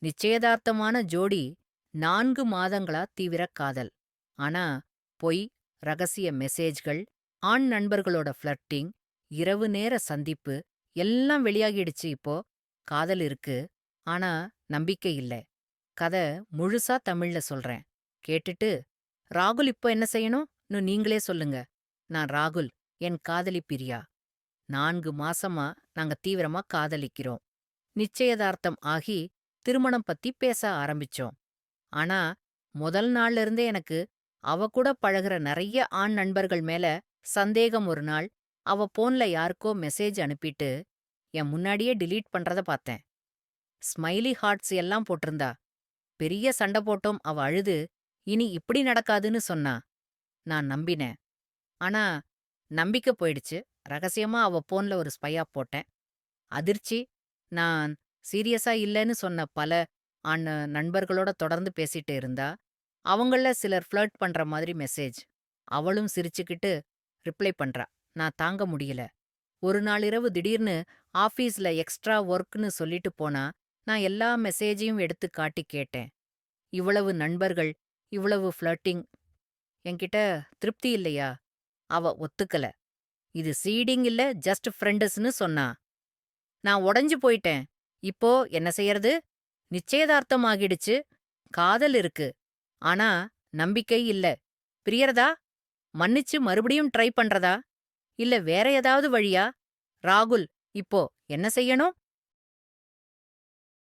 நிச்சயதார்த்தமான ஜோடி 4 மாதங்களா தீவிர காதல். ஆனா, பொய், ரகசிய மெசேஜ்கள், ஆண் நண்பர்களோட ஃப்ளர்ட்டிங், இரவு நேர சந்திப்பு எல்லாம் வெளியாகிடுச்சு இப்போ. காதல் இருக்கு, ஆனா நம்பிக்கை இல்ல. கத முழுசா தமிழ்ல சொல்றேன். கேட்டுட்டு, ராகுல் இப்போ என்ன செய்யணும்னு நீங்களே சொல்லுங்க. நான் ராகுல், என் காதலி பிரியா. 4 மாசமா நாங்க தீவிரமா காதலிக்கிறோம். நிச்சயதார்த்தம் ஆகி திருமணம் பத்தி பேச ஆரம்பிச்சோம். ஆனா, முதல் நாள்ல இருந்தே எனக்கு அவ கூட பழகுற நெறைய ஆண் நண்பர்கள் மேல சந்தேகம். ஒரு நாள் அவ போன்ல யாருக்கோ மெசேஜ் அனுப்பிட்டு என் முன்னாடியே டிலீட் பண்றத பார்த்தேன். ஸ்மைலி ஹார்ட்ஸ் எல்லாம் போட்டிருந்தா. பெரிய சண்டை போட்டோம். அவ அழுது இனி இப்படி நடக்காதுன்னு சொன்னா. நான் நம்பினேன். ஆனா நம்பிக்கை போயிடுச்சு. ரகசியமா அவ போன்ல ஒரு ஸ்பையா போட்டேன். அதிர்ச்சி, நான் சீரியஸா இல்லன்னு சொன்ன பல ஆண் நண்பர்களோட தொடர்ந்து பேசிட்டு இருந்தா. அவங்கள சிலர் ஃப்ளர்ட் பண்ற மாதிரி மெசேஜ். அவளும் சிரிச்சுக்கிட்டு ரிப்ளை பண்றா. நான் தாங்க முடியல. ஒரு நாள் இரவு திடீர்னு ஆபீஸ்ல எக்ஸ்ட்ரா ஒர்க்னு சொல்லிட்டு போனா. நான் எல்லா மெசேஜையும் எடுத்து காட்டி கேட்டேன். இவ்வளவு நண்பர்கள், இவ்வளவு ஃப்ளர்ட்டிங், என்கிட்ட திருப்தி இல்லையா? அவ ஒத்துக்கல. இது சீடிங் இல்ல, ஜஸ்ட் ஃப்ரெண்ட்ஸ்னு சொன்னா. நான் உடைஞ்சு போயிட்டேன். இப்போ என்ன செய்யறது? நிச்சயதார்த்தம் ஆகிடுச்சு. காதல் இருக்கு. ஆனா நம்பிக்கை இல்ல. பிரியறதா? மன்னிச்சு மறுபடியும் ட்ரை பண்றதா? இல்ல வேற ஏதாவது வழியா? ராகுல், இப்போ என்ன செய்யணும்?